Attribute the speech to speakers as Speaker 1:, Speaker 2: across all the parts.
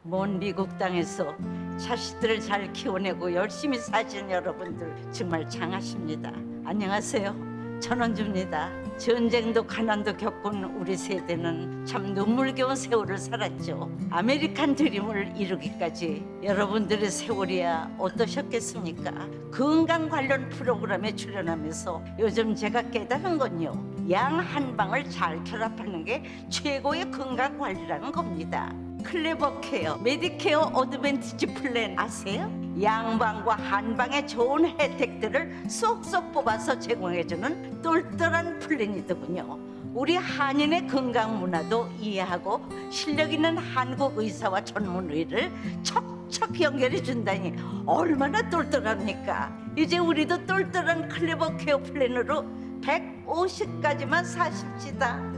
Speaker 1: 먼 미국 땅에서 자식들을 잘 키워내고 열심히 사신 여러분들 정말 장하십니다. 안녕하세요. 전원주입니다. 전쟁도 가난도 겪은 우리 세대는 참 눈물겨운 세월을 살았죠. 아메리칸 드림을 이루기까지 여러분들의 세월이야 어떠셨겠습니까? 건강 관련 프로그램에 출연하면서 요즘 제가 깨달은 건요, 양 한방을 잘 결합하는 게 최고의 건강 관리라는 겁니다. 클레버 케어, 메디케어 어드밴티지 플랜 아세요? 양방과 한방의 좋은 혜택들을 쏙쏙 뽑아서 제공해주는 똘똘한 플랜이더군요. 우리 한인의 건강 문화도 이해하고 실력 있는 한국 의사와 전문의를 척척 연결해 준다니 얼마나 똘똘합니까? 이제 우리도 똘똘한 클레버 케어 플랜으로 150까지만 사십시다.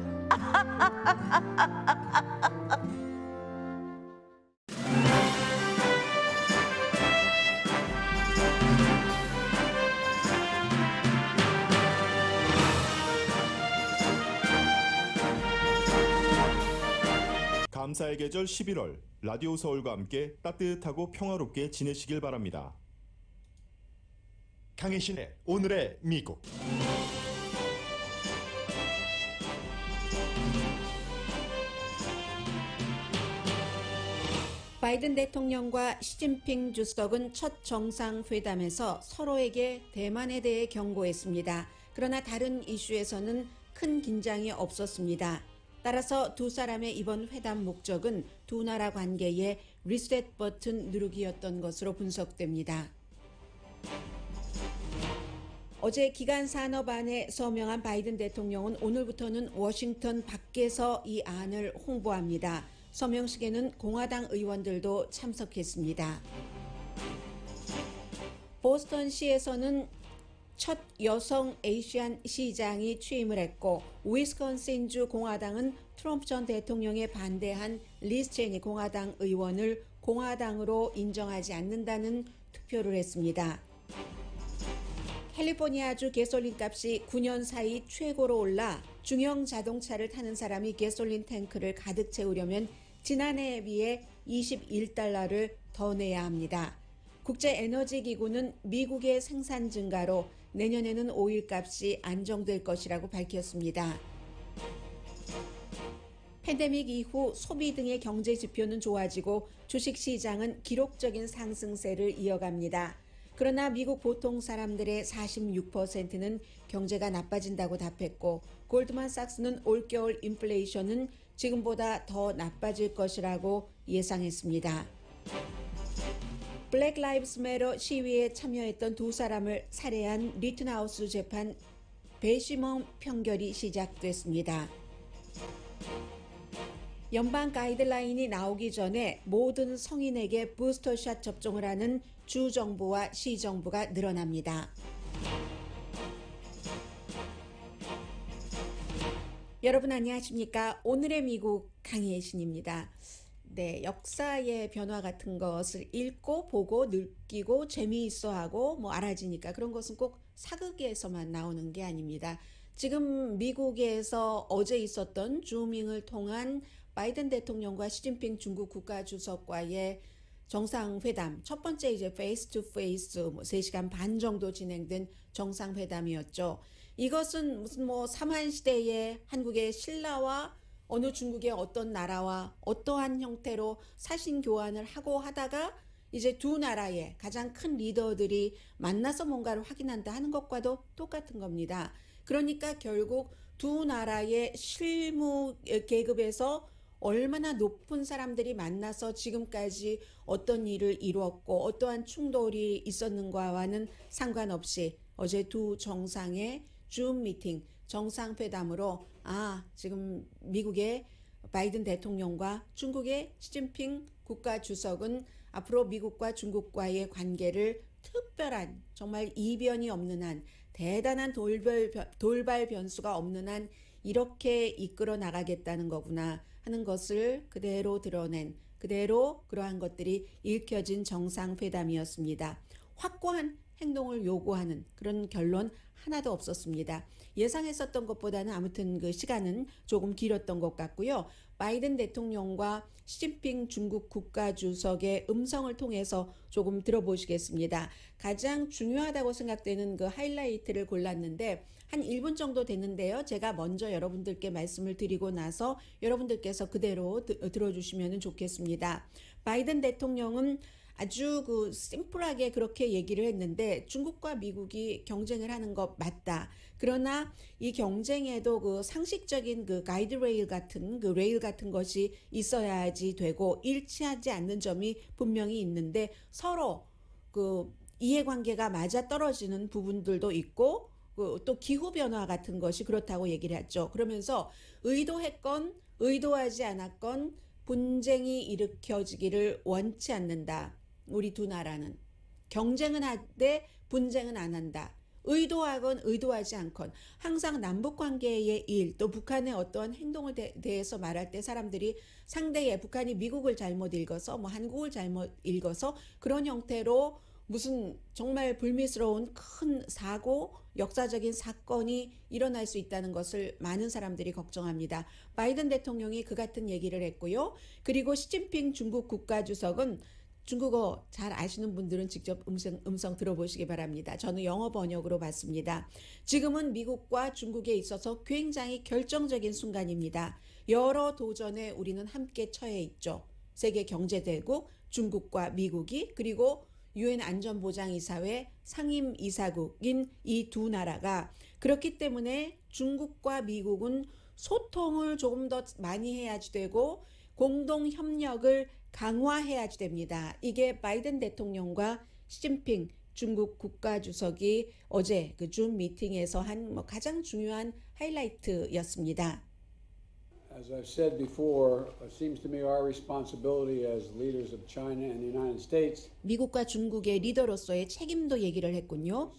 Speaker 2: 감사의 계절 11월 라디오 서울과 함께 따뜻하고 평화롭게 지내시길 바랍니다.
Speaker 3: 강혜신의 오늘의 미국.
Speaker 4: 바이든 대통령과 시진핑 주석은 첫 정상회담에서 서로에게 대만에 대해 경고했습니다. 그러나 다른 이슈에서는 큰 긴장이 없었습니다. 따라서 두 사람의 이번 회담 목적은 두 나라 관계의 리셋 버튼 누르기였던 것으로 분석됩니다. 어제 기간산업안에 서명한 바이든 대통령은 오늘부터는 워싱턴 밖에서 이 안을 홍보합니다. 서명식에는 공화당 의원들도 참석했습니다. 보스턴시에서는 첫 여성 아시안 시장이 취임을 했고, 위스콘신주 공화당은 트럼프 전 대통령에 반대한 리즈 체니 공화당 의원을 공화당으로 인정하지 않는다는 투표를 했습니다. 캘리포니아주 가솔린 값이 9년 사이 최고로 올라 중형 자동차를 타는 사람이 가솔린 탱크를 가득 채우려면 지난해에 비해 21달러를 더 내야 합니다. 국제에너지기구는 미국의 생산 증가로 내년에는 오일 값이 안정될 것이라고 밝혔습니다. 팬데믹 이후 소비 등의 경제 지표는 좋아지고 주식시장은 기록적인 상승세를 이어갑니다. 그러나 미국 보통 사람들의 46%는 경제가 나빠진다고 답했고, 골드만삭스는 올겨울 인플레이션은 지금보다 더 나빠질 것이라고 예상했습니다. 블랙 라이브스 매터 시위에 참여했던 두 사람을 살해한 리튼하우스 재판 배심원 판결이 시작됐습니다. 연방 가이드라인이 나오기 전에 모든 성인에게 부스터샷 접종을 하는 주정부와 시정부가 늘어납니다. 여러분 안녕하십니까? 오늘의 미국 강혜신입니다. 네, 역사의 변화 같은 것을 읽고 보고 느끼고 재미있어 하고 알아지니까 그런 것은 꼭 사극에서만 나오는 게 아닙니다. 지금 미국에서 어제 있었던 줌밍을 통한 바이든 대통령과 시진핑 중국 국가주석과의 정상회담, 첫 번째 이제 페이스 투 페이스 3시간 반 정도 진행된 정상회담이었죠. 이것은 무슨 삼한시대의 한국의 신라와 어느 중국의 어떤 나라와 어떠한 형태로 사신 교환을 하고 하다가 이제 두 나라의 가장 큰 리더들이 만나서 뭔가를 확인한다 하는 것과도 똑같은 겁니다. 그러니까 결국 두 나라의 실무 계급에서 얼마나 높은 사람들이 만나서 지금까지 어떤 일을 이루었고 어떠한 충돌이 있었는가와는 상관없이 어제 두 정상의 줌 미팅, 정상회담으로 지금 미국의 바이든 대통령과 중국의 시진핑 국가주석은 앞으로 미국과 중국과의 관계를 특별한 정말 이변이 없는 한 대단한 돌발 변수가 없는 한 이렇게 이끌어 나가겠다는 거구나 하는 것을 그대로 드러낸, 그대로 그러한 것들이 읽혀진 정상회담이었습니다. 확고한 행동을 요구하는 그런 결론 하나도 없었습니다. 예상했었던 것보다는 아무튼 그 시간은 조금 길었던 것 같고요. 바이든 대통령과 시진핑 중국 국가주석의 음성을 통해서 조금 들어보시겠습니다. 가장 중요하다고 생각되는 그 하이라이트를 골랐는데 한 1분 정도 됐는데요. 제가 먼저 여러분들께 말씀을 드리고 나서 여러분들께서 그대로 들어주시면 좋겠습니다. 바이든 대통령은 아주 그 심플하게 그렇게 얘기를 했는데 중국과 미국이 경쟁을 하는 것 맞다. 그러나 이 경쟁에도 그 상식적인 그 가이드레일 같은 그 레일 같은 것이 있어야지 되고 일치하지 않는 점이 분명히 있는데 서로 그 이해관계가 맞아 떨어지는 부분들도 있고 또 기후변화 같은 것이 그렇다고 얘기를 했죠. 그러면서 의도했건 의도하지 않았건 분쟁이 일으켜지기를 원치 않는다. 우리 두 나라는 경쟁은 하되 분쟁은 안 한다. 의도하건 의도하지 않건 항상 남북관계의 일 또 북한의 어떠한 행동을 대해서 말할 때 사람들이 상대의 북한이 미국을 잘못 읽어서 뭐 한국을 잘못 읽어서 그런 형태로 무슨 정말 불미스러운 큰 사고, 역사적인 사건이 일어날 수 있다는 것을 많은 사람들이 걱정합니다. 바이든 대통령이 그 같은 얘기를 했고요. 그리고 시진핑 중국 국가주석은 중국어 잘 아시는 분들은 직접 음성 들어보시기 바랍니다. 저는 영어 번역으로 봤습니다. 지금은 미국과 중국에 있어서 굉장히 결정적인 순간입니다. 여러 도전에 우리는 함께 처해 있죠. 세계 경제대국, 중국과 미국이 그리고 유엔 안전보장이사회 상임이사국인 이 두 나라가 그렇기 때문에 중국과 미국은 소통을 조금 더 많이 해야지 되고 공동 협력을 강화해야지 됩니다. 이게 바이든 대통령과 시진핑 중국 국가주석이 어제 그 줌 미팅에서 한 가장 중요한 하이라이트였습니다.
Speaker 5: As I've said before, it seems to me our responsibility as leaders of China and the United States
Speaker 4: 미국과 중국의 리더로서의 책임도 얘기를 했군요.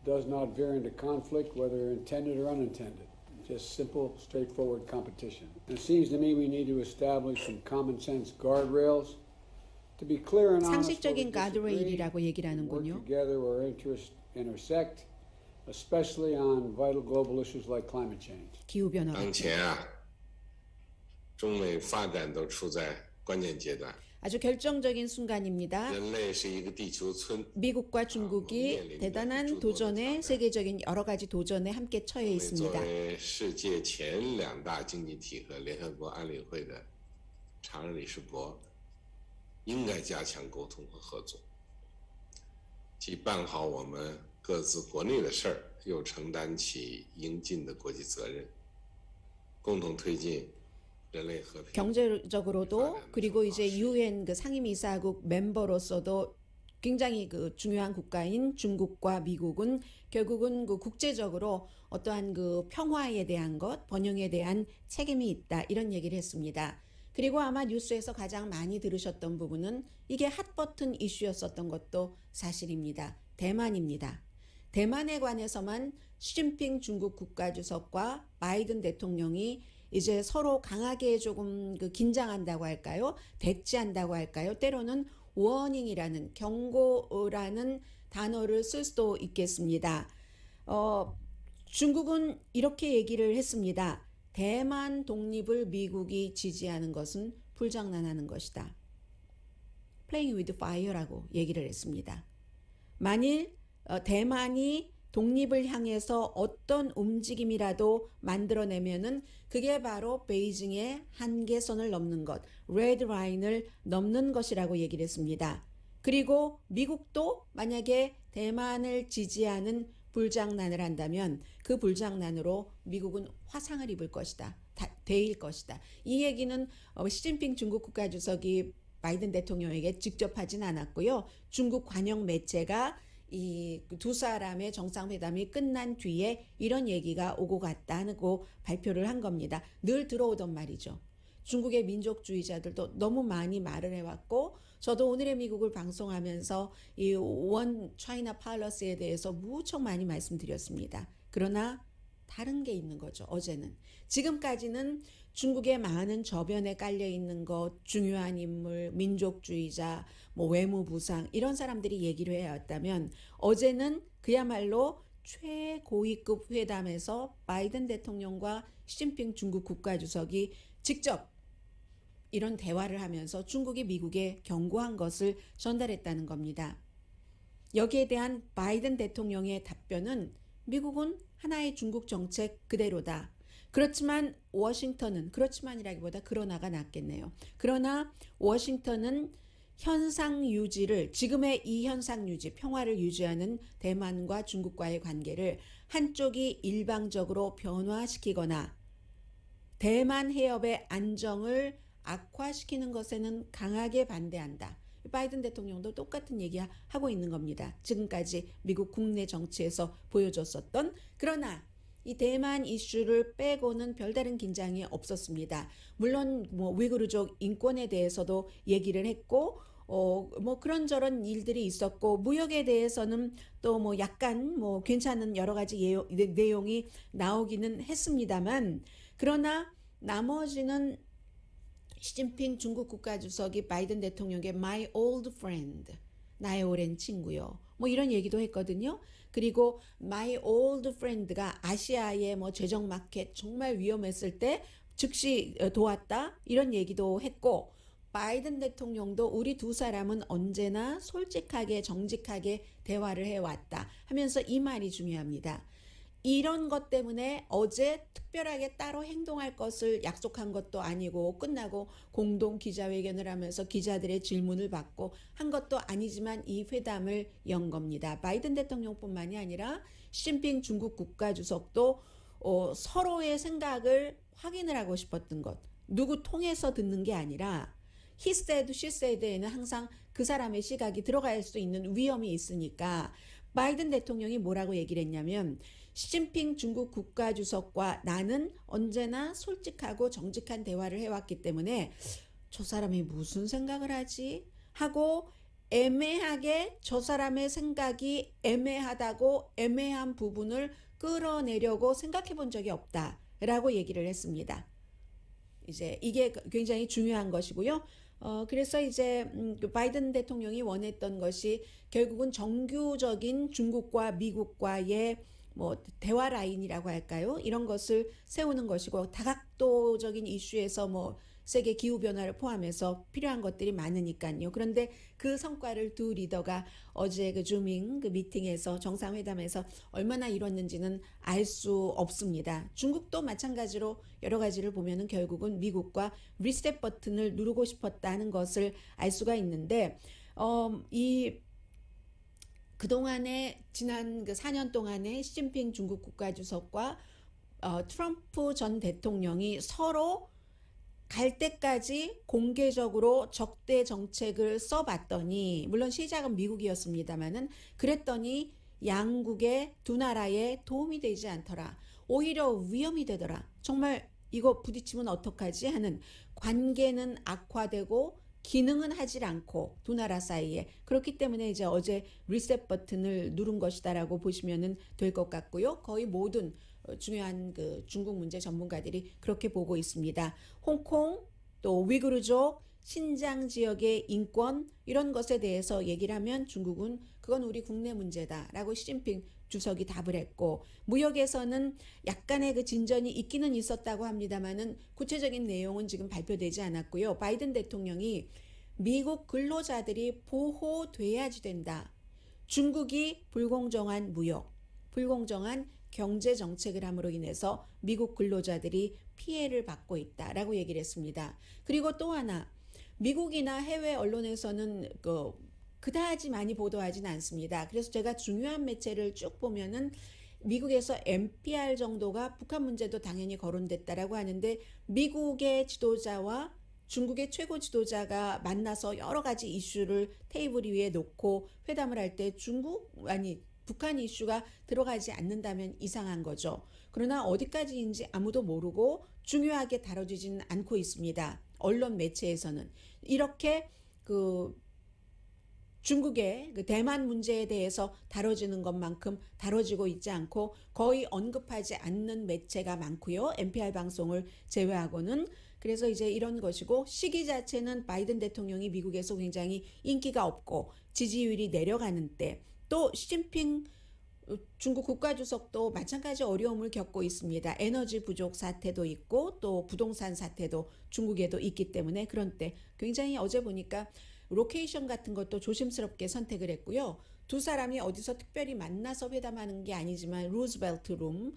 Speaker 5: does not veer into conflict, whether intended or unintended. Just simple, straightforward competition. And it seems to me we need to establish some common sense guardrails to be clear and honest where we
Speaker 4: 상식적인
Speaker 5: disagree,
Speaker 4: 가드레일이라고 얘기를
Speaker 5: work
Speaker 4: 하는군요.
Speaker 5: together where interests intersect, especially on vital global issues like climate change.
Speaker 4: 기후변화.
Speaker 6: 当前啊，中美发展都处在关键阶段。
Speaker 4: 아주 결정적인 순간입니다.
Speaker 6: 人类是一个地球村，
Speaker 4: 미국과 중국이 대단한 도전에 세계적인 여러 가지 도전에 함께 처해
Speaker 6: 作
Speaker 4: 있습니다.
Speaker 6: 为世界前两大经济体和联合国安理会的常任理事国，应该加强沟通和合作，既办好我们各自国内的事儿，又承担起应尽的国际责任，共同推进
Speaker 4: 경제적으로도 그리고 이제 유엔 그 상임이사국 멤버로서도 굉장히 그 중요한 국가인 중국과 미국은 결국은 그 국제적으로 어떠한 그 평화에 대한 것, 번영에 대한 책임이 있다 이런 얘기를 했습니다. 그리고 아마 뉴스에서 가장 많이 들으셨던 부분은 이게 핫버튼 이슈였었던 것도 사실입니다. 대만입니다. 대만에 관해서만 시진핑 중국 국가주석과 바이든 대통령이 이제 서로 강하게 조금 그 긴장한다고 할까요? 대치한다고 할까요? 때로는 워닝이라는 경고라는 단어를 쓸 수도 있겠습니다. 중국은 이렇게 얘기를 했습니다. 대만 독립을 미국이 지지하는 것은 불장난하는 것이다. Playing with fire라고 얘기를 했습니다. 만일 대만이 독립을 향해서 어떤 움직임이라도 만들어내면은 그게 바로 베이징의 한계선을 넘는 것, 레드 라인을 넘는 것이라고 얘기를 했습니다. 그리고 미국도 만약에 대만을 지지하는 불장난을 한다면 그 불장난으로 미국은 화상을 입을 것이다. 데일 것이다. 이 얘기는 시진핑 중국 국가주석이 바이든 대통령에게 직접 하진 않았고요. 중국 관영 매체가 이 두 사람의 정상회담이 끝난 뒤에 이런 얘기가 오고 갔다고 발표를 한 겁니다. 늘 들어오던 말이죠. 중국의 민족주의자들도 너무 많이 말을 해왔고 저도 오늘의 미국을 방송하면서 이 원 차이나 팔러스에 대해서 무척 많이 말씀드렸습니다. 그러나 다른 게 있는 거죠. 어제는. 지금까지는 중국의 많은 저변에 깔려 있는 것, 중요한 인물, 민족주의자, 뭐 외무부상 이런 사람들이 얘기를 해왔다면 어제는 그야말로 최고위급 회담에서 바이든 대통령과 시진핑 중국 국가주석이 직접 이런 대화를 하면서 중국이 미국에 경고한 것을 전달했다는 겁니다. 여기에 대한 바이든 대통령의 답변은 미국은 하나의 중국 정책 그대로다. 그렇지만 워싱턴은, 그렇지만이라기보다 그러나가 낫겠네요. 그러나 워싱턴은 현상 유지를, 지금의 이 현상 유지, 평화를 유지하는 대만과 중국과의 관계를 한쪽이 일방적으로 변화시키거나 대만 해협의 안정을 악화시키는 것에는 강하게 반대한다. 바이든 대통령도 똑같은 얘기 하고 있는 겁니다. 지금까지 미국 국내 정치에서 보여줬었던. 그러나 이 대만 이슈를 빼고는 별다른 긴장이 없었습니다. 물론 뭐 위구르족 인권에 대해서도 얘기를 했고 뭐 그런저런 일들이 있었고, 무역에 대해서는 또 뭐 약간 뭐 괜찮은 여러 가지 내용이 나오기는 했습니다만, 그러나 나머지는 시진핑 중국 국가주석이 바이든 대통령에게 My old friend, 나의 오랜 친구요, 뭐 이런 얘기도 했거든요. 그리고 My old friend가 아시아의 뭐 재정 마켓 정말 위험했을 때 즉시 도왔다, 이런 얘기도 했고, 바이든 대통령도 우리 두 사람은 언제나 솔직하게 정직하게 대화를 해왔다 하면서 이 말이 중요합니다. 이런 것 때문에 어제 특별하게 따로 행동할 것을 약속한 것도 아니고, 끝나고 공동 기자회견을 하면서 기자들의 질문을 받고 한 것도 아니지만 이 회담을 연 겁니다. 바이든 대통령뿐만이 아니라 시진핑 중국 국가주석도 서로의 생각을 확인을 하고 싶었던 것, 누구 통해서 듣는 게 아니라 he said, she said에는 항상 그 사람의 시각이 들어갈 수 있는 위험이 있으니까 바이든 대통령이 뭐라고 얘기를 했냐면, 시진핑 중국 국가주석과 나는 언제나 솔직하고 정직한 대화를 해왔기 때문에 저 사람이 무슨 생각을 하지? 하고 애매하게 저 사람의 생각이 애매하다고 애매한 부분을 끌어내려고 생각해 본 적이 없다라고 얘기를 했습니다. 이제 이게 굉장히 중요한 것이고요. 그래서 이제 바이든 대통령이 원했던 것이 결국은 정규적인 중국과 미국과의 뭐 대화 라인이라고 할까요? 이런 것을 세우는 것이고, 다각도적인 이슈에서 뭐 세계 기후 변화를 포함해서 필요한 것들이 많으니까요. 그런데 그 성과를 두 리더가 어제 그 주밍 그 미팅에서, 정상회담에서 얼마나 이뤘는지는 알 수 없습니다. 중국도 마찬가지로 여러 가지를 보면은 결국은 미국과 리셋 버튼을 누르고 싶었다는 것을 알 수가 있는데, 그동안에 지난 그 4년 동안에 시진핑 중국 국가주석과 트럼프 전 대통령이 서로 갈 때까지 공개적으로 적대 정책을 써봤더니, 물론 시작은 미국이었습니다만은 그랬더니 양국의 두 나라에 도움이 되지 않더라. 오히려 위험이 되더라. 정말 이거 부딪히면 어떡하지 하는, 관계는 악화되고 기능은 하질 않고 두 나라 사이에. 그렇기 때문에 이제 어제 리셋 버튼을 누른 것이다라고 보시면 될 것 같고요. 거의 모든 중요한 그 중국 문제 전문가들이 그렇게 보고 있습니다. 홍콩, 또 위구르족, 신장 지역의 인권, 이런 것에 대해서 얘기를 하면 중국은 그건 우리 국내 문제다라고 시진핑 주석이 답을 했고, 무역에서는 약간의 그 진전이 있기는 있었다고 합니다만은 구체적인 내용은 지금 발표되지 않았고요. 바이든 대통령이 미국 근로자들이 보호돼야지 된다. 중국이 불공정한 무역, 불공정한 경제 정책을 함으로 인해서 미국 근로자들이 피해를 받고 있다라고 얘기를 했습니다. 그리고 또 하나, 미국이나 해외 언론에서는 그다지 많이 보도하진 않습니다. 그래서 제가 중요한 매체를 쭉 보면은 미국에서 NPR 정도가 북한 문제도 당연히 거론됐다라고 하는데, 미국의 지도자와 중국의 최고 지도자가 만나서 여러 가지 이슈를 테이블 위에 놓고 회담을 할 때 북한 이슈가 들어가지 않는다면 이상한 거죠. 그러나 어디까지인지 아무도 모르고 중요하게 다뤄지지는 않고 있습니다. 언론 매체에서는 이렇게 중국의 그 대만 문제에 대해서 다뤄지는 것만큼 다뤄지고 있지 않고 거의 언급하지 않는 매체가 많고요. NPR 방송을 제외하고는. 그래서 이제 이런 것이고, 시기 자체는 바이든 대통령이 미국에서 굉장히 인기가 없고 지지율이 내려가는 때, 또 시진핑 중국 국가주석도 마찬가지 어려움을 겪고 있습니다. 에너지 부족 사태도 있고 또 부동산 사태도 중국에도 있기 때문에 그런 때 굉장히 어제 보니까 로케이션 같은 것도 조심스럽게 선택을 했고요. 두 사람이 어디서 특별히 만나서 회담하는 게 아니지만 루즈벨트 룸,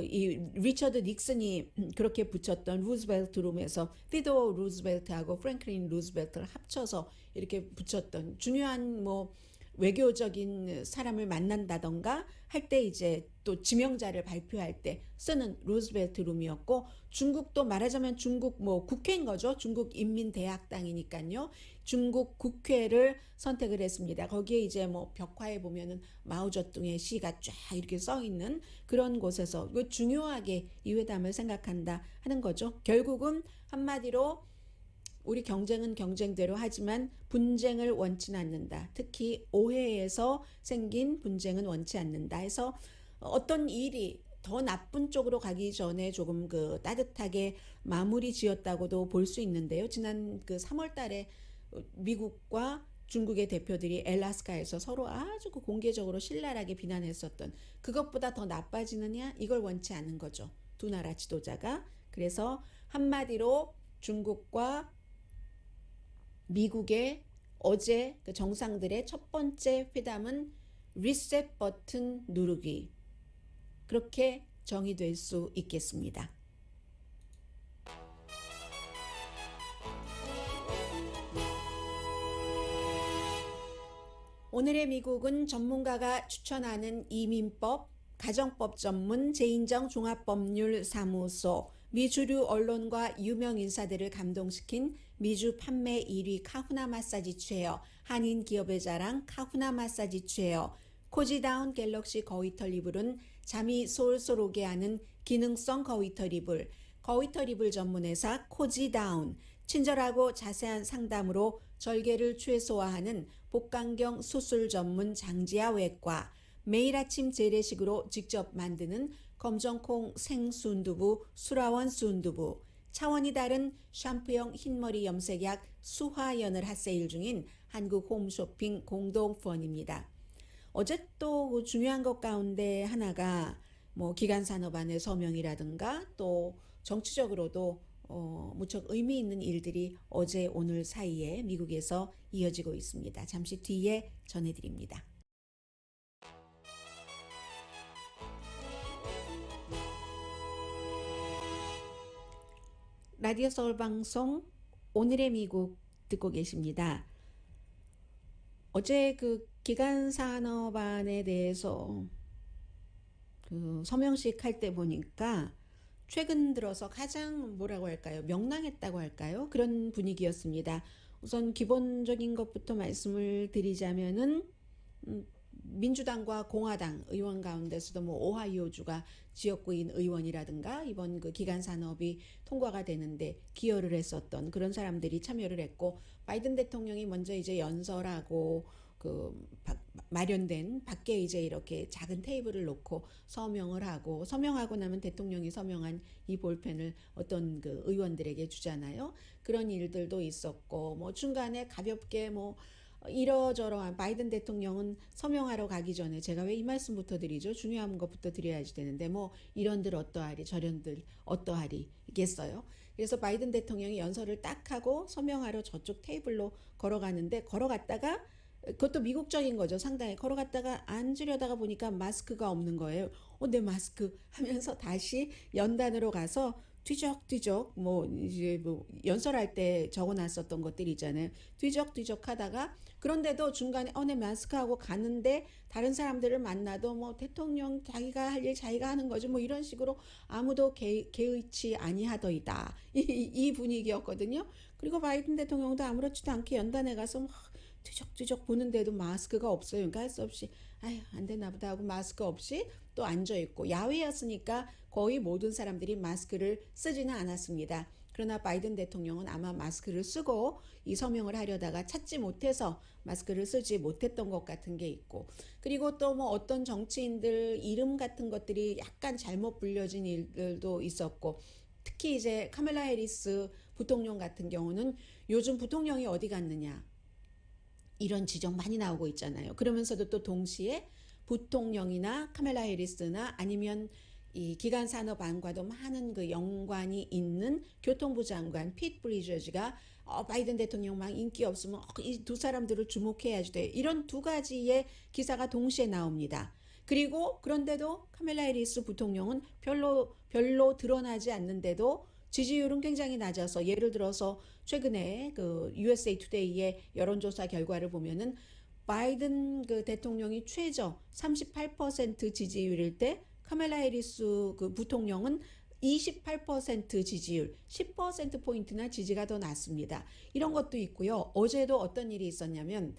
Speaker 4: 이 리처드 닉슨이 그렇게 붙였던 루즈벨트 룸에서 티도어 루즈벨트하고 프랭클린 루즈벨트를 합쳐서 이렇게 붙였던 중요한 뭐 외교적인 사람을 만난다던가 할 때 이제 또 지명자를 발표할 때 쓰는 루즈벨트 룸이었고 중국도 말하자면 중국 뭐 국회인 거죠. 중국 인민대학당이니까요. 중국 국회를 선택을 했습니다. 거기에 이제 뭐 벽화에 보면은 마오쩌둥의 시가 쫙 이렇게 써 있는 그런 곳에서 이거 중요하게 이 회담을 생각한다 하는 거죠. 결국은 한마디로 우리 경쟁은 경쟁대로 하지만 분쟁을 원치는 않는다. 특히 오해에서 생긴 분쟁은 원치 않는다 해서 어떤 일이 더 나쁜 쪽으로 가기 전에 조금 그 따뜻하게 마무리 지었다고도 볼 수 있는데요. 지난 그 3월 달에 미국과 중국의 대표들이 엘라스카에서 서로 아주 공개적으로 신랄하게 비난했었던 그것보다 더 나빠지느냐 이걸 원치 않는 거죠. 두 나라 지도자가. 그래서 한마디로 중국과 미국의 어제 그 정상들의 첫 번째 회담은 리셋 버튼 누르기 그렇게 정의될 수 있겠습니다. 오늘의 미국은 전문가가 추천하는 이민법, 가정법 전문 제인정 종합법률사무소, 미주류 언론과 유명 인사들을 감동시킨 미주 판매 1위 카후나 마사지 체어, 한인 기업의 자랑 카후나 마사지 체어, 코지다운 갤럭시 거위털 이불은 잠이 솔솔 오게 하는 기능성 거위털 이불, 거위털 이불 전문회사 코지다운, 친절하고 자세한 상담으로 절개를 최소화하는 복강경 수술 전문 장지아 외과, 매일 아침 재래식으로 직접 만드는 검정콩 생순두부 수라원 순두부, 차원이 다른 샴푸형 흰머리 염색약 수화연을 핫세일 중인 한국 홈쇼핑 공동후원입니다. 어제 또 중요한 것 가운데 하나가 뭐 기간산업안의 서명이라든가 또 정치적으로도 무척 의미 있는 일들이 어제 오늘 사이에 미국에서 이어지고 있습니다. 잠시 뒤에 전해드립니다. 라디오 서울 방송 오늘의 미국 듣고 계십니다. 어제 그 기간산업안에 대해서 그 서명식 할 때 보니까 최근 들어서 가장 뭐라고 할까요? 명랑했다고 할까요? 그런 분위기였습니다. 우선 기본적인 것부터 말씀을 드리자면은 민주당과 공화당 의원 가운데서도 뭐 오하이오주가 지역구인 의원이라든가 이번 그 기간 산업이 통과가 되는데 기여를 했었던 그런 사람들이 참여를 했고 바이든 대통령이 먼저 이제 연설하고 그 마련된 밖에 이제 이렇게 작은 테이블을 놓고 서명을 하고 서명하고 나면 대통령이 서명한 이 볼펜을 어떤 그 의원들에게 주잖아요. 그런 일들도 있었고 뭐 중간에 가볍게 뭐 이러저러한 바이든 대통령은 서명하러 가기 전에 제가 왜 이 말씀부터 드리죠? 중요한 것부터 드려야지 되는데 뭐 이런들 어떠하리 저런들 어떠하리겠어요? 그래서 바이든 대통령이 연설을 딱 하고 서명하러 저쪽 테이블로 걸어가는데 걸어갔다가 그것도 미국적인 거죠. 상당히 걸어갔다가 앉으려다가 보니까 마스크가 없는 거예요. 내 마스크 하면서 다시 연단으로 가서 뒤적뒤적 뭐 이제 뭐 연설할 때 적어놨었던 것들 있잖아요. 뒤적뒤적 하다가 그런데도 중간에 내 마스크하고 가는데 다른 사람들을 만나도 뭐 대통령 자기가 할 일 자기가 하는 거죠. 뭐 이런 식으로 아무도 개의치 아니하더이다. 이 분위기였거든요. 그리고 바이든 대통령도 아무렇지도 않게 연단에 가서 막 뒤적뒤적 보는데도 마스크가 없어요. 그러니까 할 수 없이 안 되나 보다 하고 마스크 없이 또 앉아있고 야외였으니까 거의 모든 사람들이 마스크를 쓰지는 않았습니다. 그러나 바이든 대통령은 아마 마스크를 쓰고 이 서명을 하려다가 찾지 못해서 마스크를 쓰지 못했던 것 같은 게 있고 그리고 또 뭐 어떤 정치인들 이름 같은 것들이 약간 잘못 불려진 일들도 있었고 특히 이제 카멜라 해리스 부통령 같은 경우는 요즘 부통령이 어디 갔느냐 이런 지적 많이 나오고 있잖아요. 그러면서도 또 동시에 부통령이나 카멜라 해리스나 아니면 이 기간 산업안과도 많은 그 연관이 있는 교통부 장관 핏 브리저즈가 바이든 대통령 막 인기 없으면 이 두 사람들을 주목해야지 돼. 이런 두 가지의 기사가 동시에 나옵니다. 그리고 그런데도 카멜라 해리스 부통령은 별로 드러나지 않는데도 지지율은 굉장히 낮아서 예를 들어서 최근에 그 USA 투데이의 여론조사 결과를 보면은 바이든 그 대통령이 최저 38% 지지율일 때 카멜라 해리스 그 부통령은 28% 지지율, 10%포인트나 지지가 더 낮습니다. 이런 것도 있고요. 어제도 어떤 일이 있었냐면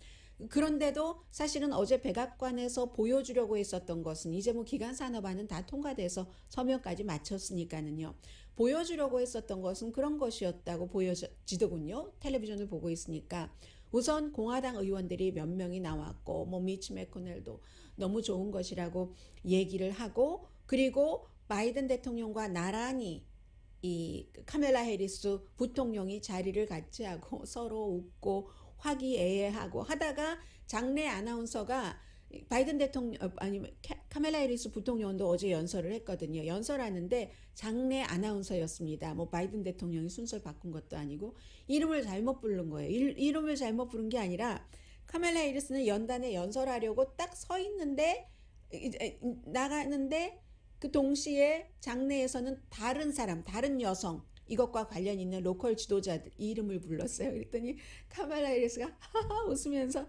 Speaker 4: 그런데도 사실은 어제 백악관에서 보여주려고 했었던 것은 이제 뭐 기간산업안은 다 통과돼서 서명까지 마쳤으니까는요. 보여주려고 했었던 것은 그런 것이었다고 보여지더군요. 텔레비전을 보고 있으니까. 우선 공화당 의원들이 몇 명이 나왔고 뭐 미치 매코넬도 너무 좋은 것이라고 얘기를 하고 그리고 바이든 대통령과 나란히 이 카멜라 해리스 부통령이 자리를 같이 하고 서로 웃고 화기애애하고 하다가 장내 아나운서가 바이든 대통령 아니면 카멜라 해리스 부통령도 어제 연설을 했거든요. 연설하는데 장내 아나운서였습니다. 뭐 바이든 대통령이 순서를 바꾼 것도 아니고 이름을 잘못 부른 거예요. 이름을 잘못 부른 게 아니라 카멜라 해리스는 연단에 연설하려고 딱 서 있는데 나가는데 그 동시에 장내에서는 다른 사람, 다른 여성 이것과 관련 있는 로컬 지도자들 이름을 불렀어요. 그랬더니 카멜라 해리스가 웃으면서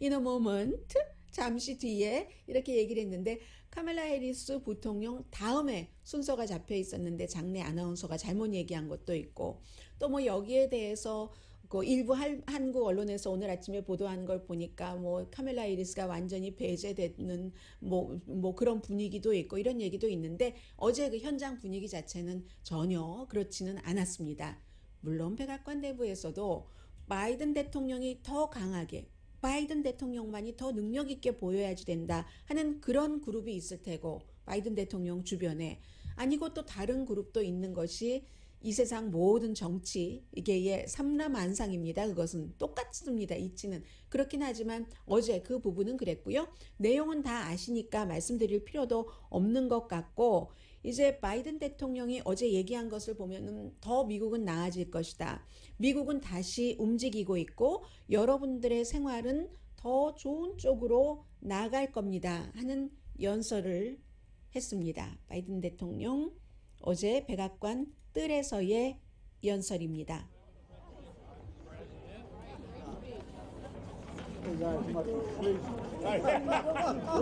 Speaker 4: in a moment 잠시 뒤에 이렇게 얘기를 했는데 카멜라 해리스 부통령 다음에 순서가 잡혀 있었는데 장내 아나운서가 잘못 얘기한 것도 있고 또 뭐 여기에 대해서 그 일부 한국 언론에서 오늘 아침에 보도한 걸 보니까 뭐 카멜라 해리스가 완전히 배제되는 뭐 그런 분위기도 있고 이런 얘기도 있는데 어제 그 현장 분위기 자체는 전혀 그렇지는 않았습니다. 물론 백악관 내부에서도 바이든 대통령이 더 강하게 바이든 대통령만이 더 능력 있게 보여야지 된다 하는 그런 그룹이 있을 테고 바이든 대통령 주변에 아니고 또 다른 그룹도 있는 것이 이 세상 모든 정치계의 삼라만상입니다. 그것은 똑같습니다. 이치는 그렇긴 하지만 어제 그 부분은 그랬고요. 내용은 다 아시니까 말씀드릴 필요도 없는 것 같고 이제 바이든 대통령이 어제 얘기한 것을 보면은 더 미국은 나아질 것이다. 미국은 다시 움직이고 있고 여러분들의 생활은 더 좋은 쪽으로 나아갈 겁니다. 하는 연설을 했습니다. 바이든 대통령 어제 백악관 뜰에서의 연설입니다.
Speaker 7: We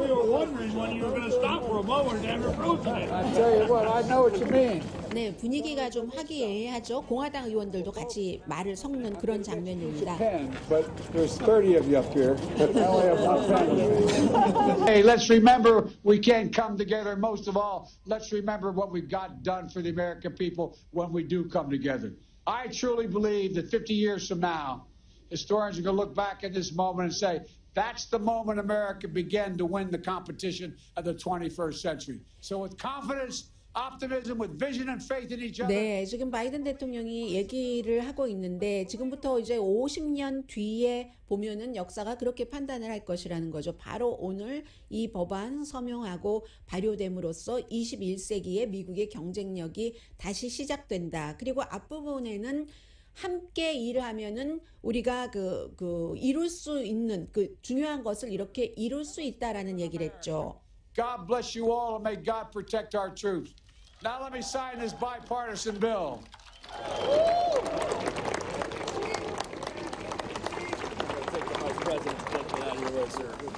Speaker 7: were wondering when you were going to stop for a moment and approve it.
Speaker 5: I tell you what, I know what you mean.
Speaker 4: 네, 분위기가 좀 화기애애하죠. 공화당 의원들도 같이 말을 섞는 그런 장면입니다.
Speaker 5: 10, but there's 30 of you up here. But I only have about 10.
Speaker 8: Hey, let's remember we can't come together. Most of all, let's remember what we've got done for the American people when we do come together. I truly believe that 50 years from now, historians are going to look back at this moment and say, that's the moment America began to win the competition of the 21st century. So with confidence, optimism, with vision and faith in each other.
Speaker 4: 네, 지금 바이든 대통령이 얘기를 하고 있는데 지금부터 이제 50년 뒤에 보면은 역사가 그렇게 판단을 할 것이라는 거죠. 바로 오늘 이 법안 서명하고 발효됨으로써 21세기의 미국의 경쟁력이 다시 시작된다. 그리고 앞부분에는 함께 일을 하면은 우리가 그 이룰 수 있는 그 중요한 것을 이렇게 이룰 수 있다라는 얘기를 했죠.
Speaker 8: God bless you all and may God protect our troops. Now let me sign this bipartisan bill.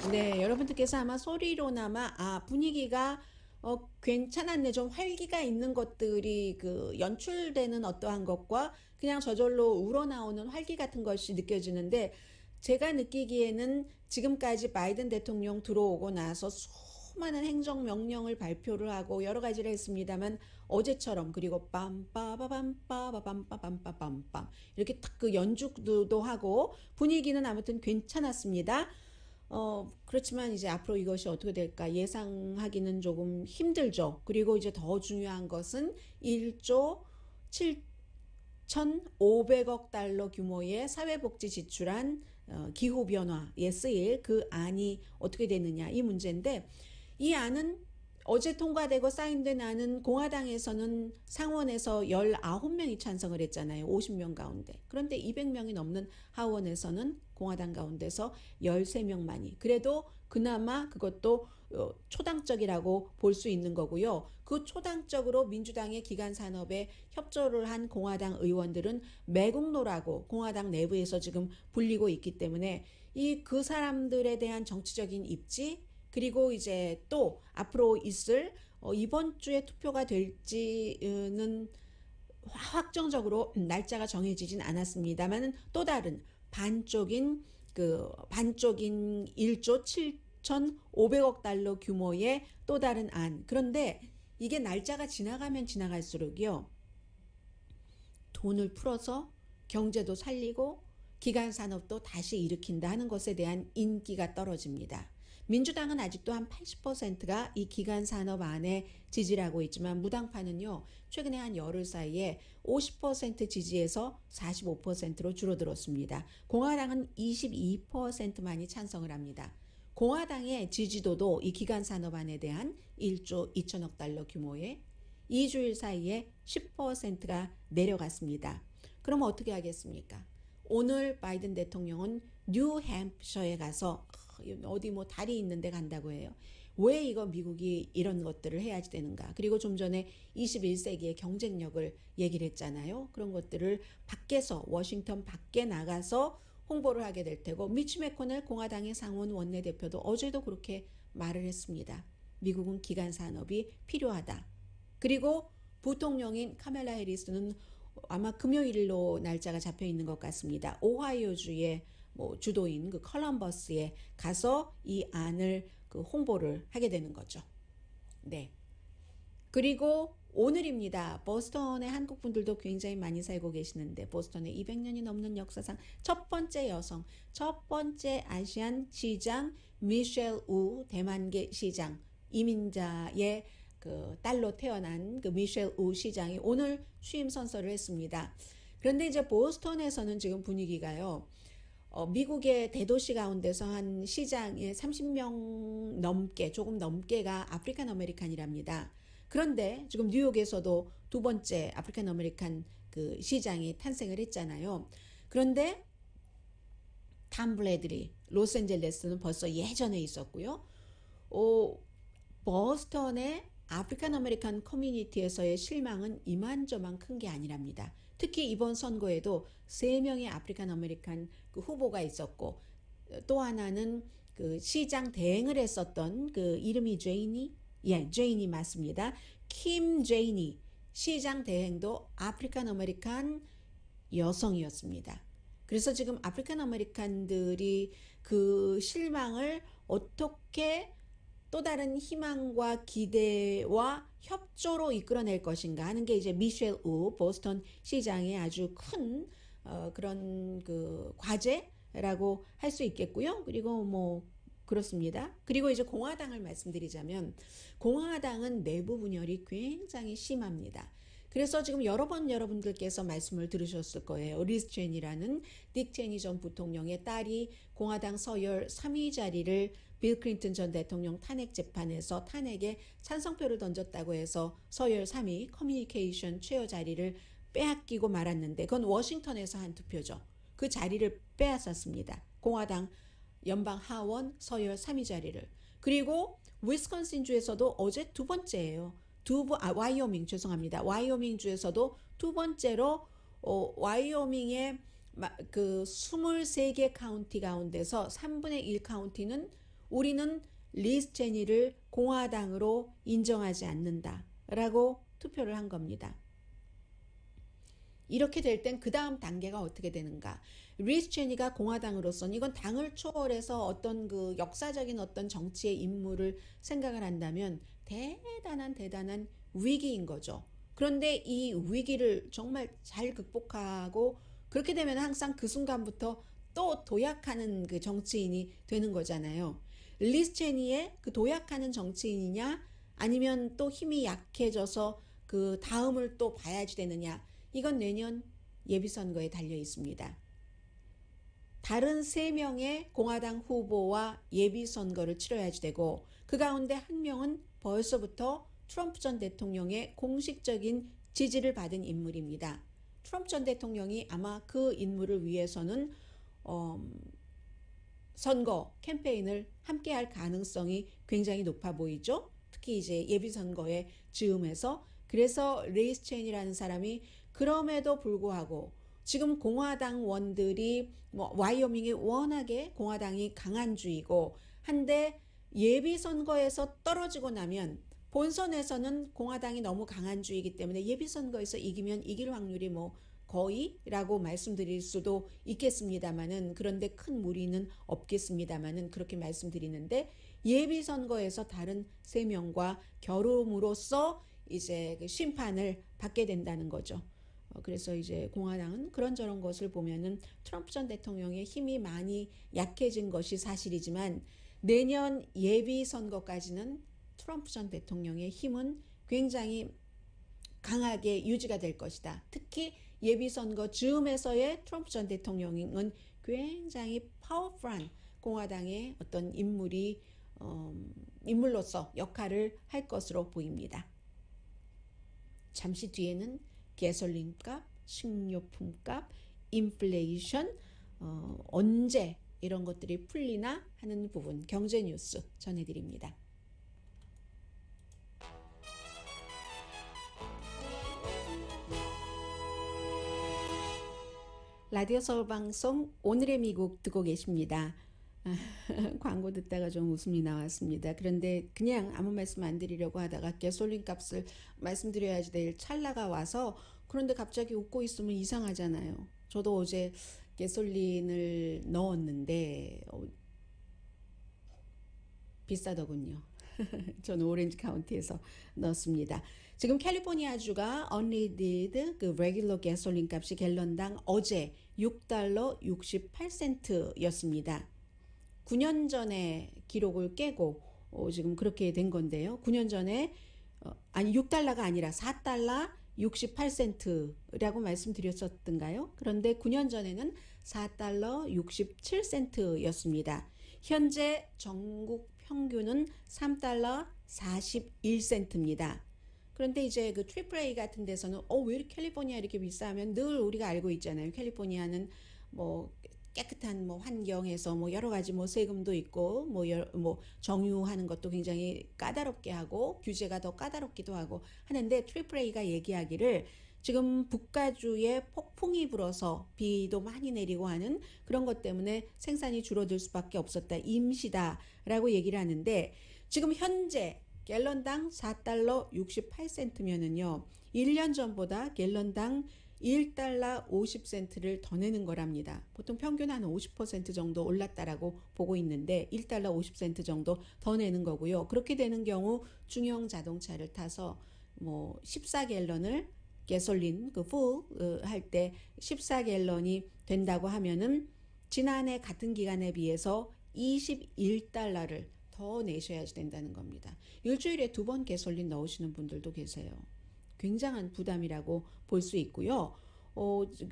Speaker 4: 네, 여러분들께서 아마 소리로나마 분위기가 괜찮았네. 좀 활기가 있는 것들이 그 연출되는 어떠한 것과 그냥 저절로 우러나오는 활기 같은 것이 느껴지는데 제가 느끼기에는 지금까지 바이든 대통령 들어오고 나서 수많은 행정명령을 발표를 하고 여러 가지를 했습니다만 어제처럼 그리고 빰빠바밤빠바밤빠밤빠밤빰 이렇게 딱 그 연주도 하고 분위기는 아무튼 괜찮았습니다. 그렇지만 이제 앞으로 이것이 어떻게 될까 예상하기는 조금 힘들죠. 그리고 이제 더 중요한 것은 1조 7,500억 달러 규모의 사회복지 지출안 기후 변화에 쓰일 그 안이 어떻게 되느냐 이 문제인데 이 안은 어제 통과되고 사인된 안은 공화당에서는 상원에서 19명이 찬성을 했잖아요. 50명 가운데. 그런데 200명이 넘는 하원에서는 공화당 가운데서 13명만이. 그래도 그나마 그것도 초당적이라고 볼 수 있는 거고요. 그 초당적으로 민주당의 기간 산업에 협조를 한 공화당 의원들은 매국노라고 공화당 내부에서 지금 불리고 있기 때문에 그 사람들에 대한 정치적인 입지 그리고 이제 또 앞으로 있을 이번 주에 투표가 될지는 확정적으로 날짜가 정해지진 않았습니다만은 또 다른 반쪽인 1조 7,500억 달러 규모의 또 다른 안. 그런데 이게 날짜가 지나가면 지나갈수록요. 돈을 풀어서 경제도 살리고 기간 산업도 다시 일으킨다 하는 것에 대한 인기가 떨어집니다. 민주당은 아직도 한 80%가 이 기간 산업 안에 지지를 하고 있지만 무당파는요. 최근에 한 열흘 사이에 50% 지지에서 45%로 줄어들었습니다. 공화당은 22%만이 찬성을 합니다. 공화당의 지지도도 이 기간 산업안에 대한 1조 2천억 달러 규모의 2주일 사이에 10%가 내려갔습니다. 그럼 어떻게 하겠습니까? 오늘 바이든 대통령은 뉴햄프셔에 가서 어디 뭐 달이 있는데 간다고 해요. 왜 이거 미국이 이런 것들을 해야지 되는가? 그리고 좀 전에 21세기의 경쟁력을 얘기를 했잖아요. 그런 것들을 밖에서 워싱턴 밖에 나가서 홍보를 하게 될 테고 미치 매코넬 공화당의 상원 원내대표도 어제도 그렇게 말을 했습니다. 미국은 기간 산업이 필요하다. 그리고 부통령인 카멜라 해리스는 아마 금요일로 날짜가 잡혀 있는 것 같습니다. 오하이오주의 주도인 그 컬럼버스에 가서 이 안을 홍보를 하게 되는 거죠. 네. 그리고 오늘입니다. 보스턴에 한국 분들도 굉장히 많이 살고 계시는데 보스턴에 200년이 넘는 역사상 첫 번째 여성, 첫 번째 아시안 시장 미셸 우 대만계 시장 이민자의 그 딸로 태어난 그 미셸 우 시장이 오늘 취임 선서를 했습니다. 그런데 이제 보스턴에서는 지금 분위기가요. 미국의 대도시 가운데서 한 시장에 30명 넘게 조금 넘게가 아프리칸 아메리칸이랍니다. 그런데 지금 뉴욕에서도 두 번째 아프리칸 아메리칸 그 시장이 탄생을 했잖아요. 그런데 탐 블래들이 로스앤젤레스는 벌써 예전에 있었고요. 버스턴의 아프리칸 아메리칸 커뮤니티에서의 실망은 이만저만 큰 게 아니랍니다. 특히 이번 선거에도 3명의 아프리칸 아메리칸 그 후보가 있었고 또 하나는 그 시장 대행을 했었던 그 이름이 제이니 맞습니다. 킴 제이니 시장 대행도 아프리칸 아메리칸 여성이었습니다. 그래서 지금 아프리칸 아메리칸들이 그 실망을 어떻게 또 다른 희망과 기대와 협조로 이끌어낼 것인가 하는 게 이제 미셸 우 보스턴 시장의 아주 큰 그런 그 과제라고 할 수 있겠고요. 그리고 뭐 그렇습니다. 그리고 이제 공화당을 말씀드리자면 공화당은 내부 분열이 굉장히 심합니다. 그래서 지금 여러 번 여러분들께서 말씀을 들으셨을 거예요. 리즈 체니라는 딕 체니 전 부통령의 딸이 공화당 서열 3위 자리를 빌 클린턴 전 대통령 탄핵 재판에서 탄핵에 찬성표를 던졌다고 해서 서열 3위 커뮤니케이션 최어 자리를 빼앗기고 말았는데 그건 워싱턴에서 한 투표죠. 그 자리를 빼앗았습니다. 공화당 연방 하원 서열 3위 자리를. 그리고 위스콘신 주에서도 어제 두 번째예요. 와이오밍 죄송합니다. 와이오밍 주에서도 두 번째로 와이오밍의 그 23개 카운티 가운데서 3분의 1 카운티는 우리는 리즈 체니를 공화당으로 인정하지 않는다라고 투표를 한 겁니다. 이렇게 될 땐 그 다음 단계가 어떻게 되는가? 리즈 체니가 공화당으로서는 이건 당을 초월해서 어떤 그 역사적인 어떤 정치의 임무를 생각을 한다면 대단한 위기인 거죠. 그런데 이 위기를 정말 잘 극복하고 그렇게 되면 항상 그 순간부터 또 도약하는 그 정치인이 되는 거잖아요. 리즈 체니의 그 도약하는 정치인이냐 아니면 또 힘이 약해져서 그 다음을 또 봐야지 되느냐 이건 내년 예비선거에 달려 있습니다. 다른 3명의 공화당 후보와 예비 선거를 치러야지 되고 그 가운데 한 명은 벌써부터 트럼프 전 대통령의 공식적인 지지를 받은 인물입니다. 트럼프 전 대통령이 아마 그 인물을 위해서는 선거 캠페인을 함께할 가능성이 굉장히 높아 보이죠. 특히 이제 예비 선거에 즈음해서 그래서 레이스 체인이라는 사람이 그럼에도 불구하고 지금 공화당원들이 와이오밍이 워낙에 공화당이 강한 주이고 한데 예비 선거에서 떨어지고 나면 본선에서는 공화당이 너무 강한 주이기 때문에 예비 선거에서 이기면 이길 확률이 거의라고 말씀드릴 수도 있겠습니다만은 그런데 큰 무리는 없겠습니다만은 그렇게 말씀드리는데 예비 선거에서 다른 3명과 겨룸으로써 이제 그 심판을 받게 된다는 거죠. 그래서 이제 공화당은 그런저런 것을 보면은 트럼프 전 대통령의 힘이 많이 약해진 것이 사실이지만 내년 예비 선거까지는 트럼프 전 대통령의 힘은 굉장히 강하게 유지가 될 것이다. 특히 예비선거 즈음에서의 트럼프 전 대통령은 굉장히 파워풀한 공화당의 어떤 인물로서 역할을 할 것으로 보입니다. 잠시 뒤에는 가솔린 값, 식료품 값, 인플레이션, 언제 이런 것들이 풀리나 하는 부분 경제 뉴스 전해드립니다. 라디오 서울 방송 오늘의 미국 듣고 계십니다. 광고 듣다가 좀 웃음이 나왔습니다. 그런데 그냥 아무 말씀 안 드리려고 하다가 가솔린 값을 말씀드려야지 될 찰나가 와서 그런데 갑자기 웃고 있으면 이상하잖아요. 저도 어제 가솔린을 넣었는데 비싸더군요. 저는 오렌지 카운티에서 넣었습니다. 지금 캘리포니아주가 unleaded 그 레귤러 가솔린 값이 갤런당 어제 $6 68센트였습니다. 9년 전에 기록을 깨고 지금 그렇게 된 건데요. 9년 전에 $6가 아니라 $4 68센트라고 말씀드렸었던가요? 그런데 9년 전에는 $4 67센트였습니다. 현재 전국 평균은 $3 41센트입니다. 그런데 이제 그 AAA 같은 데서는 왜 이렇게 캘리포니아 이렇게 비싸면 늘 우리가 알고 있잖아요. 캘리포니아는 깨끗한 환경에서 여러 가지 세금도 있고 정유하는 것도 굉장히 까다롭게 하고 규제가 더 까다롭기도 하고 하는데 AAA가 얘기하기를 지금 북가주에 폭풍이 불어서 비도 많이 내리고 하는 그런 것 때문에 생산이 줄어들 수밖에 없었다. 임시다라고 얘기를 하는데 지금 현재 갤런당 $4 68센트면은요. 1년 전보다 갤런당 $1 50센트를 더 내는 거랍니다. 보통 평균 한 50% 정도 올랐다라고 보고 있는데 $1 50센트 정도 더 내는 거고요. 그렇게 되는 경우 중형 자동차를 타서 14갤런을 가솔린 할 때 14갤런이 된다고 하면은 지난해 같은 기간에 비해서 $21를 더 내셔야지 된다는 겁니다. 일주일에 2번 가솔린 넣으시는 분들도 계세요. 굉장한 부담이라고 볼 수 있고요.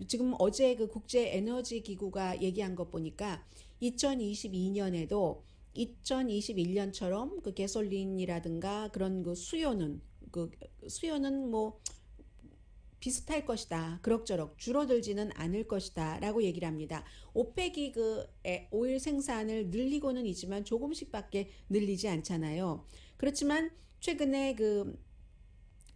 Speaker 4: 지금 어제 그 국제 에너지 기구가 얘기한 것 보니까 2022년에도 2021년처럼 그 가솔린이라든가 그런 그 수요는 비슷할 것이다. 그럭저럭 줄어들지는 않을 것이다. 라고 얘기를 합니다. 오펙이 그 오일 생산을 늘리고는 있지만 조금씩밖에 늘리지 않잖아요. 그렇지만 최근에 그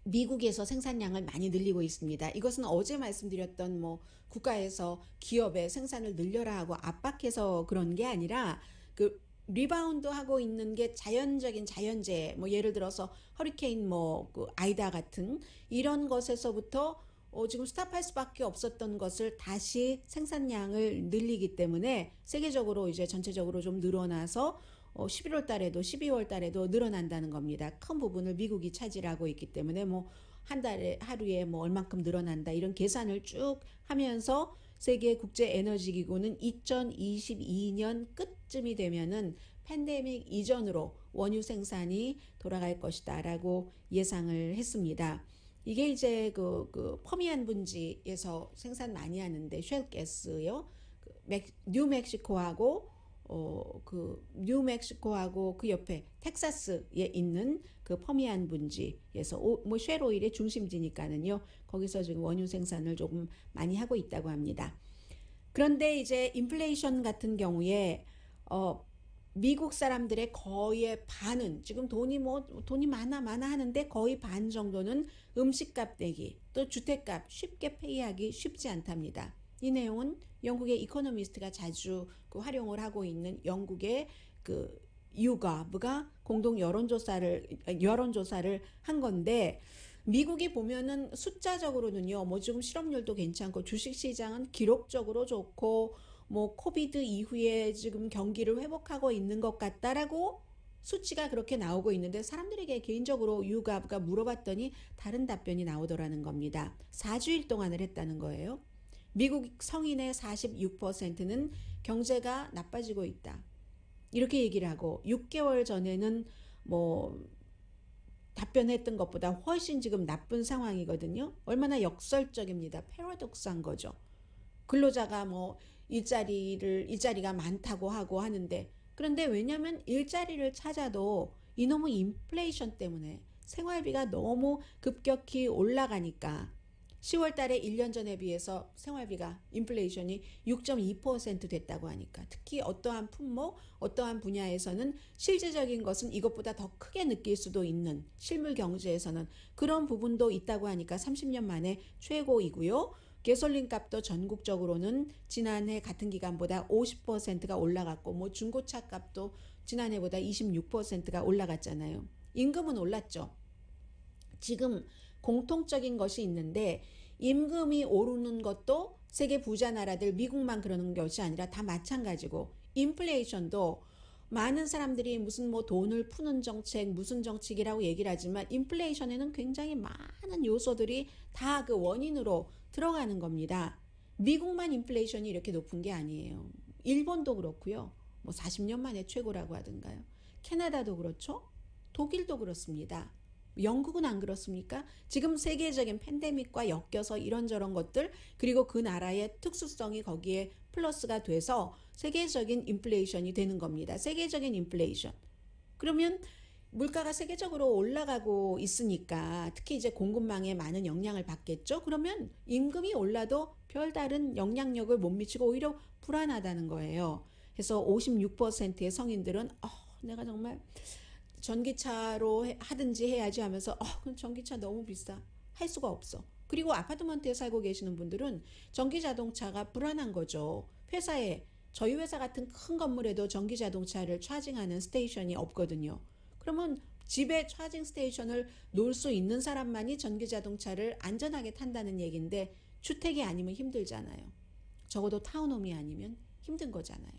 Speaker 4: 미국에서 생산량을 많이 늘리고 있습니다. 이것은 어제 말씀드렸던 국가에서 기업의 생산을 늘려라 하고 압박해서 그런 게 아니라 그 리바운드 하고 있는 게 자연적인 자연재해 예를 들어서 허리케인 그 아이다 같은 이런 것에서부터 지금 스탑할 수밖에 없었던 것을 다시 생산량을 늘리기 때문에 세계적으로 이제 전체적으로 좀 늘어나서 11월 달에도 12월 달에도 늘어난다는 겁니다. 큰 부분을 미국이 차지하고 있기 때문에 한 달에 하루에 얼만큼 늘어난다 이런 계산을 쭉 하면서 세계 국제 에너지 기구는 2022년 끝쯤이 되면은 팬데믹 이전으로 원유 생산이 돌아갈 것이다라고 예상을 했습니다. 이게 이제 그 퍼미안 분지에서 생산 많이 하는데 쉘 가스요. 뉴멕시코하고 뉴멕시코하고 그 옆에 텍사스에 있는 그 퍼미안 분지에서 뭐 쉘 오일의 중심지니까는요. 거기서 지금 원유 생산을 조금 많이 하고 있다고 합니다. 그런데 이제 인플레이션 같은 경우에 미국 사람들의 거의 반은 지금 돈이 많아 하는데 거의 반 정도는 음식값 내기 또 주택값 쉽게 페이하기 쉽지 않답니다. 이 내용은 영국의 이코노미스트가 자주 그 활용을 하고 있는 영국의 그 YouGov가 공동 여론조사를 한 건데 미국이 보면은 숫자적으로는요, 뭐 지금 실업률도 괜찮고 주식시장은 기록적으로 좋고 뭐 코비드 이후에 지금 경기를 회복하고 있는 것 같다라고 수치가 그렇게 나오고 있는데 사람들에게 개인적으로 YouGov가 물어봤더니 다른 답변이 나오더라는 겁니다. 4주일 동안을 했다는 거예요. 미국 성인의 46%는 경제가 나빠지고 있다. 이렇게 얘기를 하고 6개월 전에는 뭐 답변했던 것보다 훨씬 지금 나쁜 상황이거든요. 얼마나 역설적입니다. 패러독스한 거죠. 근로자가 뭐 일자리가 많다고 하고 하는데 그런데 왜냐하면 일자리를 찾아도 이놈의 인플레이션 때문에 생활비가 너무 급격히 올라가니까 10월 달에 1년 전에 비해서 생활비가 인플레이션이 6.2% 됐다고 하니까 특히 어떠한 품목, 어떠한 분야에서는 실질적인 것은 이것보다 더 크게 느낄 수도 있는 실물 경제에서는 그런 부분도 있다고 하니까 30년 만에 최고이고요. 가솔린 값도 전국적으로는 지난해 같은 기간보다 50%가 올라갔고 뭐 중고차 값도 지난해보다 26%가 올라갔잖아요. 임금은 올랐죠. 지금 공통적인 것이 있는데 임금이 오르는 것도 세계 부자 나라들 미국만 그러는 것이 아니라 다 마찬가지고 인플레이션도 많은 사람들이 무슨 뭐 돈을 푸는 정책 무슨 정책이라고 얘기를 하지만 인플레이션에는 굉장히 많은 요소들이 다 그 원인으로 들어가는 겁니다. 미국만 인플레이션이 이렇게 높은 게 아니에요. 일본도 그렇고요. 뭐 40년 만에 최고라고 하던가요. 캐나다도 그렇죠. 독일도 그렇습니다. 영국은 안 그렇습니까? 지금 세계적인 팬데믹과 엮여서 이런저런 것들 그리고 그 나라의 특수성이 거기에 플러스가 돼서 세계적인 인플레이션이 되는 겁니다. 세계적인 인플레이션. 그러면 물가가 세계적으로 올라가고 있으니까 특히 이제 공급망에 많은 영향을 받겠죠. 그러면 임금이 올라도 별다른 영향력을 못 미치고 오히려 불안하다는 거예요. 그래서 56%의 성인들은 내가 정말 전기차로 하든지 해야지 하면서 그럼 전기차 너무 비싸. 할 수가 없어. 그리고 아파트먼트에 살고 계시는 분들은 전기자동차가 불안한 거죠. 회사에 저희 회사 같은 큰 건물에도 전기자동차를 차징하는 스테이션이 없거든요. 그러면 집에 차징 스테이션을 놓을 수 있는 사람만이 전기자동차를 안전하게 탄다는 얘기인데 주택이 아니면 힘들잖아요. 적어도 타운홈이 아니면 힘든 거잖아요.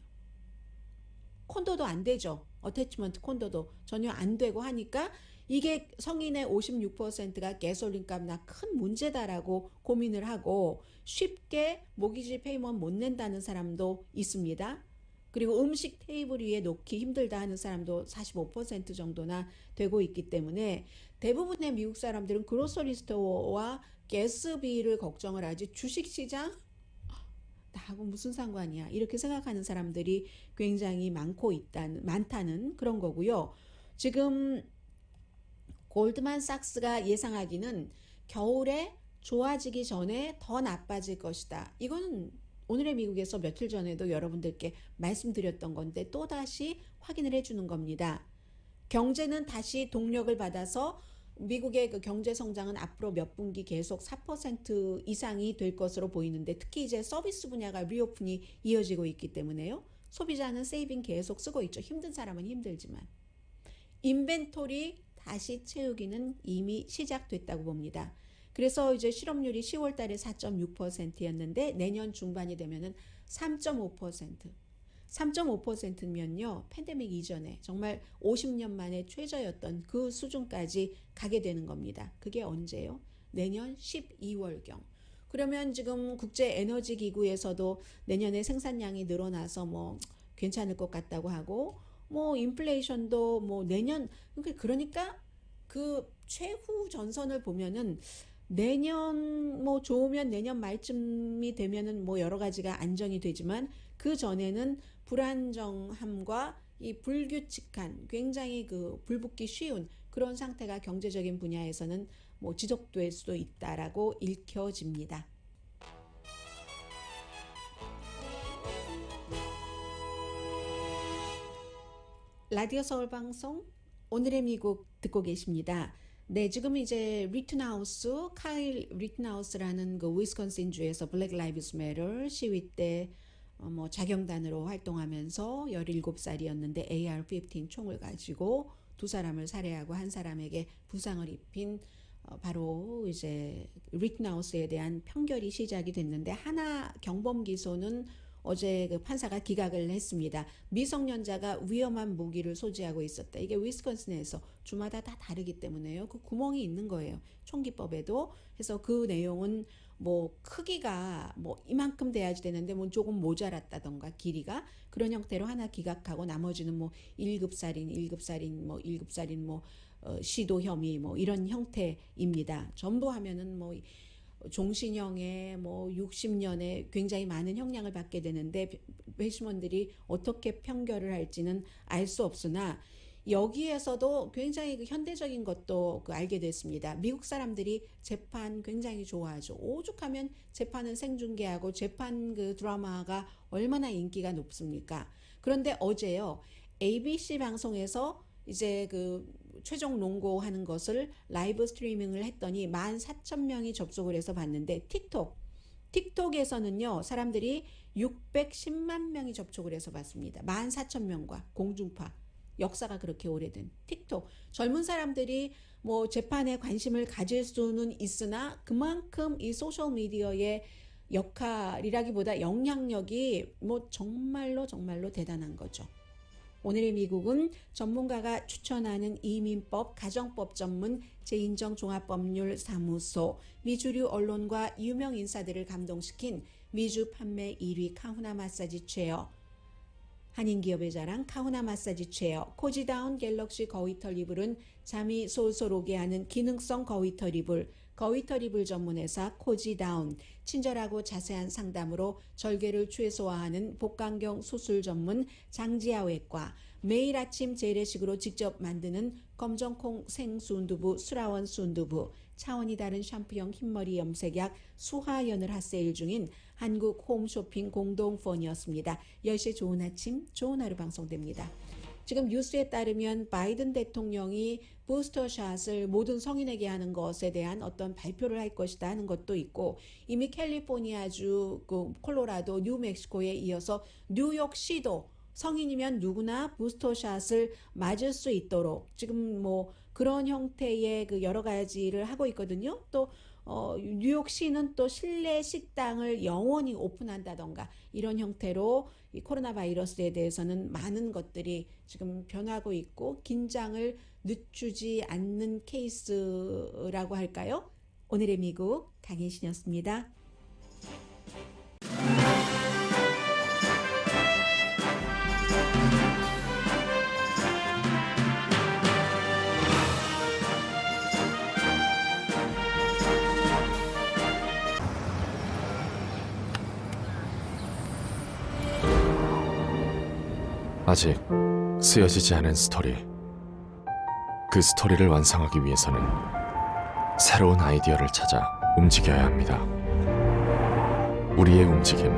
Speaker 4: 콘도도 안 되죠. 어태치먼트 콘도도 전혀 안 되고 하니까 이게 성인의 56%가 가솔린 값나 큰 문제다라고 고민을 하고 쉽게 모기지 페이먼트 못 낸다는 사람도 있습니다. 그리고 음식 테이블 위에 놓기 힘들다 하는 사람도 45% 정도나 되고 있기 때문에 대부분의 미국 사람들은 그로서리 스토어와 가스비를 걱정을 하지 주식시장? 나하고 무슨 상관이야 이렇게 생각하는 사람들이 굉장히 많다는 그런 거고요. 지금 골드만삭스가 예상하기는 겨울에 좋아지기 전에 더 나빠질 것이다. 이거는 오늘의 미국에서 며칠 전에도 여러분들께 말씀드렸던 건데 또다시 확인을 해주는 겁니다. 경제는 다시 동력을 받아서 미국의 그 경제 성장은 앞으로 몇 분기 계속 4% 이상이 될 것으로 보이는데 특히 이제 서비스 분야가 리오픈이 이어지고 있기 때문에요. 소비자는 세이빙 계속 쓰고 있죠. 힘든 사람은 힘들지만. 인벤토리 다시 채우기는 이미 시작됐다고 봅니다. 그래서 이제 실업률이 10월 달에 4.6%였는데 내년 중반이 되면은 3.5%. 3.5%면요. 팬데믹 이전에 정말 50년 만에 최저였던 그 수준까지 가게 되는 겁니다. 그게 언제요? 내년 12월경. 그러면 지금 국제에너지기구에서도 내년에 생산량이 늘어나서 뭐 괜찮을 것 같다고 하고 뭐 인플레이션도 뭐 내년 그러니까 그 최후 전선을 보면은 내년 뭐 좋으면 내년 말쯤이 되면은 뭐 여러 가지가 안정이 되지만 그 전에는 불안정함과 이 불규칙한 굉장히 그 불붙기 쉬운 그런 상태가 경제적인 분야에서는 뭐 지속될 수도 있다라고 읽혀집니다. 라디오 서울 방송 오늘의 미국 듣고 계십니다. 네, 지금 이제 리튼하우스, 카일 리튼하우스라는 그 위스콘신 주에서 블랙 라이브스 매터 시위 때 뭐 자경단으로 활동하면서 17살이었는데 AR-15 총을 가지고 두 사람을 살해하고 한 사람에게 부상을 입힌 바로 이제 리튼하우스에 대한 판결이 시작이 됐는데 하나 경범 기소는 어제 그 판사가 기각을 했습니다. 미성년자가 위험한 무기를 소지하고 있었다. 이게 위스콘신에서 주마다 다 다르기 때문에요. 그 구멍이 있는 거예요. 총기법에도. 그래서 그 내용은 뭐 크기가 뭐 이만큼 돼야지 되는데 뭐 조금 모자랐다던가 길이가 그런 형태로 하나 기각하고 나머지는 뭐 1급 살인, 1급 살인, 뭐 1급 살인, 뭐 시도 혐의 뭐 이런 형태입니다. 전부 하면은 뭐 종신형에 뭐 60년에 굉장히 많은 형량을 받게 되는데 배심원들이 어떻게 판결을 할지는 알 수 없으나 여기에서도 굉장히 그 현대적인 것도 알게 됐습니다. 미국 사람들이 재판 굉장히 좋아하죠. 오죽하면 재판은 생중계하고 재판 그 드라마가 얼마나 인기가 높습니까? 그런데 어제요, ABC 방송에서 이제 그 최종 논고하는 것을 라이브 스트리밍을 했더니 14,000명이 접속을 해서 봤는데 틱톡에서는요 사람들이 610만 명이 접촉을 해서 봤습니다. 14,000명과 공중파, 역사가 그렇게 오래된 틱톡. 젊은 사람들이 뭐 재판에 관심을 가질 수는 있으나 그만큼 이 소셜미디어의 역할이라기보다 영향력이 뭐 정말로 대단한 거죠. 오늘의 미국은 전문가가 추천하는 이민법, 가정법 전문 재인정 종합법률사무소, 미주류 언론과 유명 인사들을 감동시킨 미주 판매 1위 카후나 마사지 체어, 한인기업의 자랑 카후나 마사지 체어, 코지다운 갤럭시 거위털 이불은 잠이 솔솔 오게 하는 기능성 거위털 이불, 거위털 이불 전문회사 코지다운, 친절하고 자세한 상담으로 절개를 최소화하는 복강경 수술 전문 장지아외과, 매일 아침 재래식으로 직접 만드는 검정콩 생순두부 수라원 순두부, 차원이 다른 샴푸형 흰머리 염색약 수하연을 핫세일 중인 한국 홈쇼핑 공동폰이었습니다. 10시에 좋은 아침, 좋은 하루 방송됩니다. 지금 뉴스에 따르면 바이든 대통령이 부스터샷을 모든 성인에게 하는 것에 대한 어떤 발표를 할 것이다 하는 것도 있고, 이미 캘리포니아주, 콜로라도, 뉴멕시코에 이어서 뉴욕시도 성인이면 누구나 부스터샷을 맞을 수 있도록 지금 뭐 그런 형태의 그 여러 가지를 하고 있거든요. 또 뉴욕시는 또 실내 식당을 영원히 오픈한다던가 이런 형태로 이 코로나 바이러스에 대해서는 많은 것들이 지금 변하고 있고 긴장을 늦추지 않는 케이스라고 할까요? 오늘의 미국 강혜신이었습니다.
Speaker 9: 아직 쓰여지지 않은 스토리. 그 스토리를 완성하기 위해서는 새로운 아이디어를 찾아 움직여야 합니다. 우리의 움직임,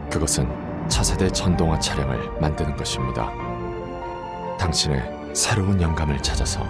Speaker 9: 그것은 차세대 전동화 차량을 만드는 것입니다. 당신의 새로운 영감을 찾아서